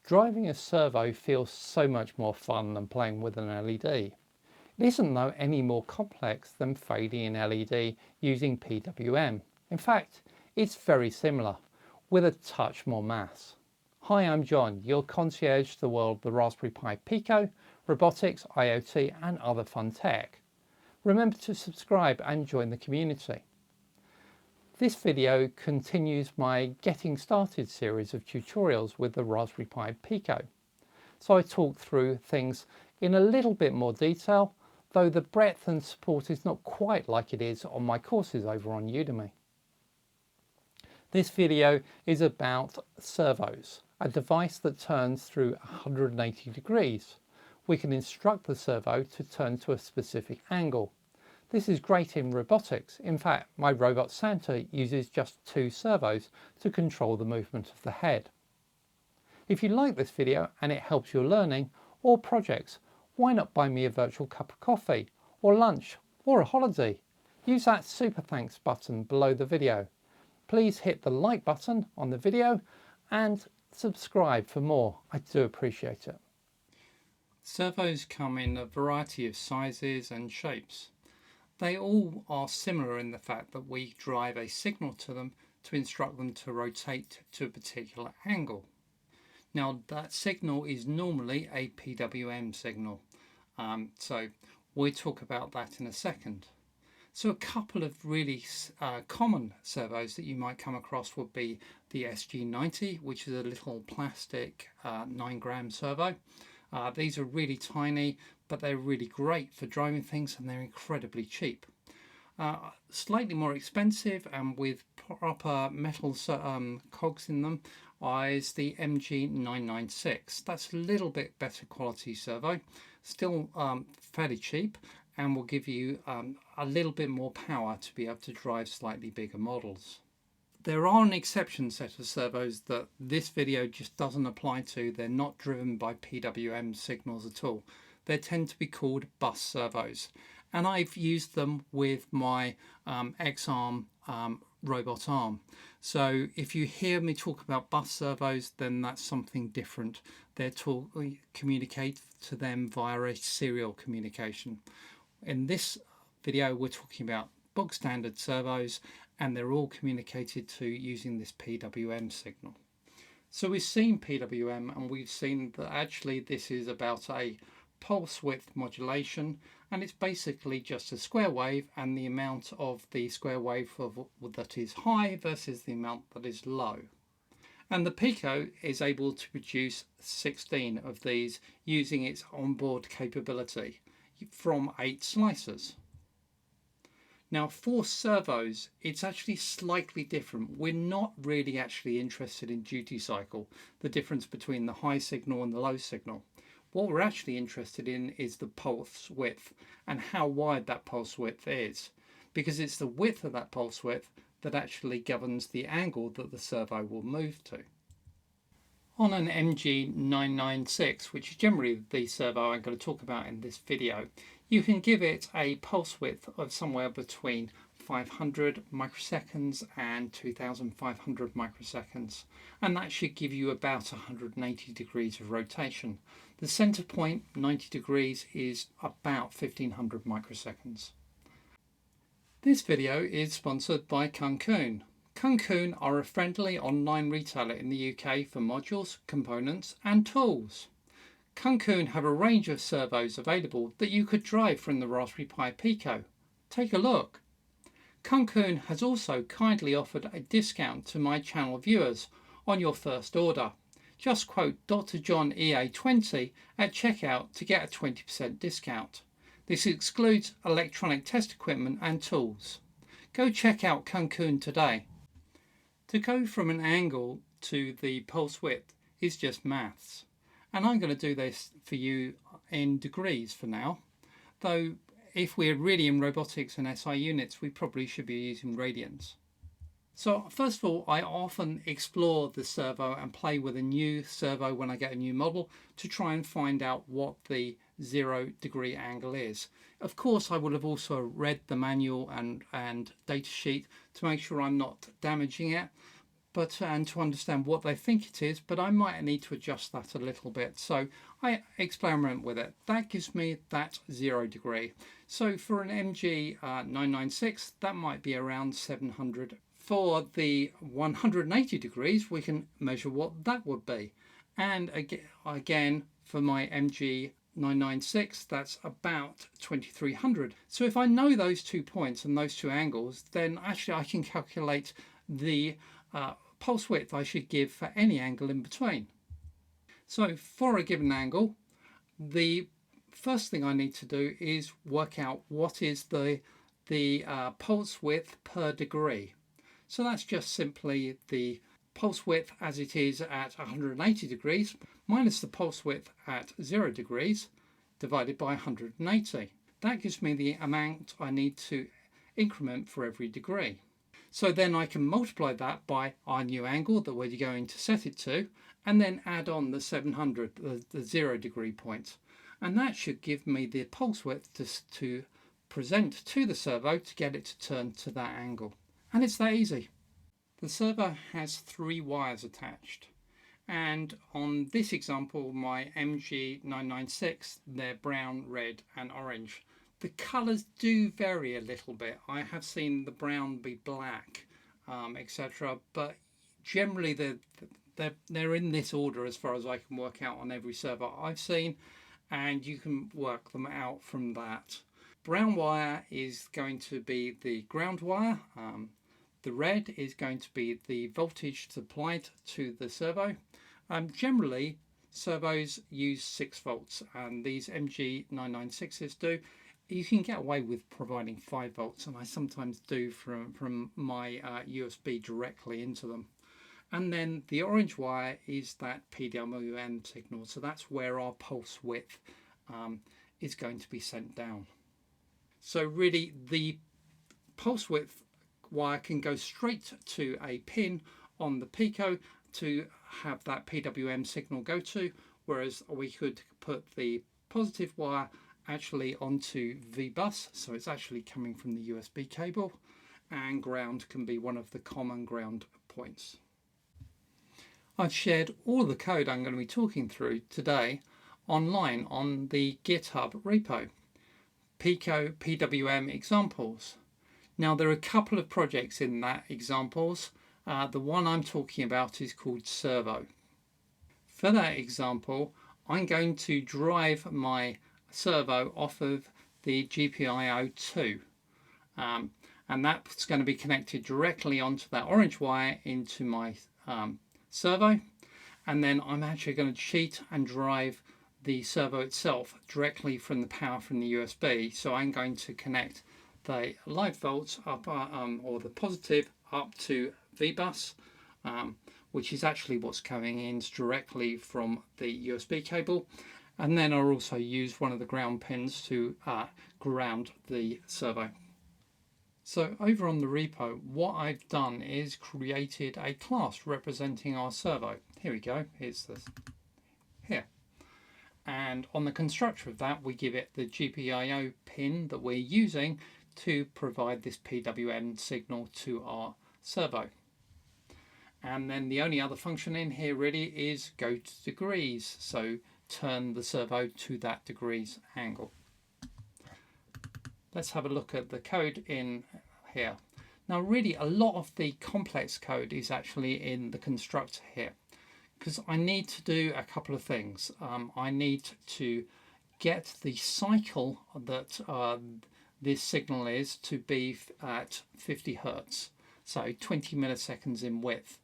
Driving a servo feels so much more fun than playing with an LED. It isn't though any more complex than fading an LED using PWM. In fact, it's very similar, with a touch more maths. Hi, I'm John, your concierge to the world of the Raspberry Pi Pico, robotics, IoT and other fun tech. Remember to subscribe and join the community. This video continues my Getting Started series of tutorials with the Raspberry Pi Pico. So I talk through things in a little bit more detail, though the breadth and support is not quite like it is on my courses over on Udemy. This video is about servos, a device that turns through 180 degrees. We can instruct the servo to turn to a specific angle. This is great in robotics. In fact, my robot Santa uses just 2 servos to control the movement of the head. If you like this video and it helps your learning or projects, why not buy me a virtual cup of coffee or lunch or a holiday? Use that super thanks button below the video. Please hit the like button on the video and subscribe for more. I do appreciate it. Servos come in a variety of sizes and shapes. They all are similar in the fact that we drive a signal to them to instruct them to rotate to a particular angle. Now that signal is normally a PWM signal, so we'll talk about that in a second. So a couple of really common servos that you might come across would be the SG90, which is a little plastic 9-gram servo. These are really tiny, but they're really great for driving things and they're incredibly cheap. Slightly more expensive and with proper metal cogs in them is the MG996. That's a little bit better quality servo, still fairly cheap, and will give you a little bit more power to be able to drive slightly bigger models. There are an exception set of servos that this video just doesn't apply to. They're not driven by PWM signals at all. They tend to be called bus servos, and I've used them with my X-arm robot arm. So if you hear me talk about bus servos, then that's something different. We communicate to them via a serial communication. In this video we're talking about bog standard servos, and they're all communicated to using this PWM signal. So we've seen PWM and we've seen that actually this is about a pulse width modulation, and it's basically just a square wave and the amount of the square wave that is high versus the amount that is low. And the Pico is able to produce 16 of these using its onboard capability from 8 slicers. Now for servos, it's actually slightly different. We're not really actually interested in duty cycle, the difference between the high signal and the low signal. What we're actually interested in is the pulse width and how wide that pulse width is, because it's the width of that pulse width that actually governs the angle that the servo will move to. On an MG996, which is generally the servo I'm going to talk about in this video, you can give it a pulse width of somewhere between 500 microseconds and 2500 microseconds, and that should give you about 180 degrees of rotation. The center point, 90 degrees, is about 1500 microseconds. This video is sponsored by Kunkoon. Kunkoon are a friendly online retailer in the UK for modules, components and tools. Kunkoon have a range of servos available that you could drive from the Raspberry Pi Pico. Take a look. Kunkoon has also kindly offered a discount to my channel viewers on your first order. Just quote Dr Jon EA Ltd at checkout to get a 20% discount. This excludes electronic test equipment and tools. Go check out Kunkoon today. To go from an angle to the pulse width is just maths, and I'm going to do this for you in degrees for now, though if we're really in robotics and SI units we probably should be using radians. So first of all, I often explore the servo and play with a new servo when I get a new model to try and find out what the 0 degree angle is. Of course, I would have also read the manual and data sheet to make sure I'm not damaging it, and to understand what they think it is, but I might need to adjust that a little bit. So I experiment with it. That gives me that 0 degree. So for an MG996, that might be around 700. For the 180 degrees, we can measure what that would be. And again, for my MG996, that's about 2300. So if I know those 2 points and those 2 angles, then actually I can calculate the pulse width I should give for any angle in between. So for a given angle, the first thing I need to do is work out what is the pulse width per degree. So that's just simply the pulse width as it is at 180 degrees minus the pulse width at 0 degrees divided by 180. That gives me the amount I need to increment for every degree. So then I can multiply that by our new angle that we're going to set it to, and then add on the 700, the 0 degree point. And that should give me the pulse width to present to the servo to get it to turn to that angle. And it's that easy. The servo has 3 wires attached. And on this example, my MG996, they're brown, red and orange. The colours do vary a little bit. I have seen the brown be black, etc. But generally they're in this order as far as I can work out on every servo I've seen, and you can work them out from that. Brown wire is going to be the ground wire. The red is going to be the voltage supplied to the servo. Generally, servos use 6 volts, and these MG996s do. You can get away with providing 5 volts, and I sometimes do from my USB directly into them. And then the orange wire is that PWM signal, so that's where our pulse width is going to be sent down. So really the pulse width wire can go straight to a pin on the Pico to have that PWM signal go to, whereas we could put the positive wire actually onto VBus, so it's actually coming from the USB cable, and ground can be one of the common ground points. I've shared all the code I'm going to be talking through today online on the GitHub repo, Pico PWM examples. Now there are a couple of projects in that examples. The one I'm talking about is called Servo. For that example, I'm going to drive my servo off of the GPIO2, and that's going to be connected directly onto that orange wire into my servo, and then I'm actually going to cheat and drive the servo itself directly from the power from the USB. So I'm going to connect the live volts up or the positive up to VBus, which is actually what's coming in directly from the USB cable. And then I'll also use one of the ground pins to ground the servo. So over on the repo, what I've done is created a class representing our servo. Here we go, here's this here. And on the constructor of that, we give it the GPIO pin that we're using to provide this PWM signal to our servo. And then the only other function in here really is go to degrees. So turn the servo to that degrees angle. Let's have a look at the code in here. Now really a lot of the complex code is actually in the constructor here, because I need to do a couple of things. I need to get the cycle that this signal is to be at 50 Hertz, so 20 milliseconds in width.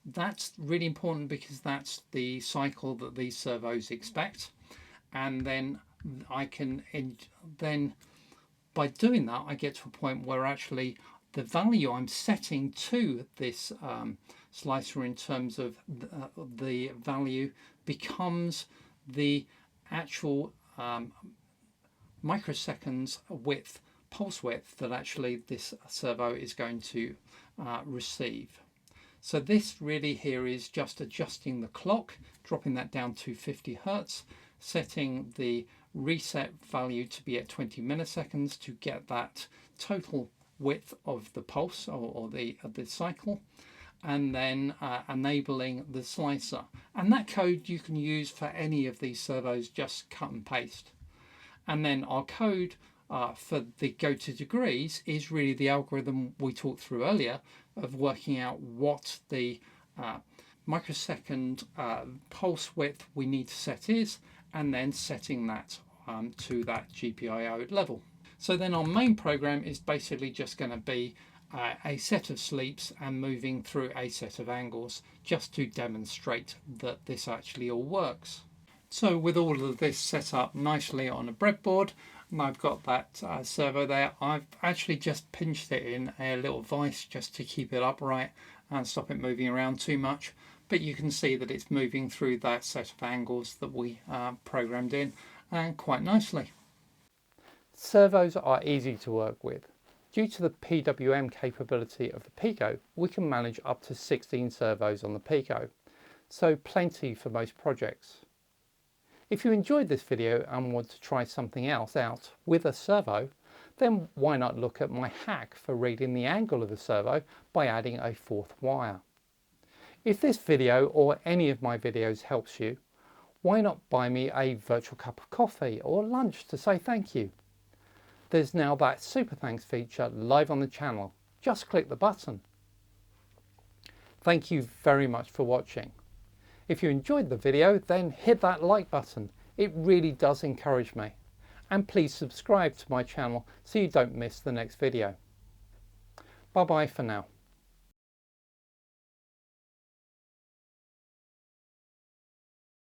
That's really important because that's the cycle that these servos expect, and then I can by doing that I get to a point where actually the value I'm setting to this slicer in terms of the value becomes the actual microseconds width, pulse width that actually this servo is going to receive. So this really here is just adjusting the clock, dropping that down to 50 Hertz, setting the reset value to be at 20 milliseconds to get that total width of the pulse or the cycle, and then enabling the slicer. And that code you can use for any of these servos, just cut and paste. And then our code for the go to degrees is really the algorithm we talked through earlier of working out what the microsecond pulse width we need to set is, and then setting that to that GPIO level. So then our main program is basically just going to be a set of sleeps and moving through a set of angles, just to demonstrate that this actually all works. So with all of this set up nicely on a breadboard, and I've got that servo there, I've actually just pinched it in a little vise just to keep it upright and stop it moving around too much. But you can see that it's moving through that set of angles that we programmed in, and quite nicely. Servos are easy to work with. Due to the PWM capability of the Pico, we can manage up to 16 servos on the Pico, so plenty for most projects. If you enjoyed this video and want to try something else out with a servo, then why not look at my hack for reading the angle of the servo by adding a fourth wire. If this video or any of my videos helps you, why not buy me a virtual cup of coffee or lunch to say thank you? There's now that super thanks feature live on the channel. Just click the button. Thank you very much for watching. If you enjoyed the video, then hit that like button. It really does encourage me. And please subscribe to my channel so you don't miss the next video. Bye bye for now.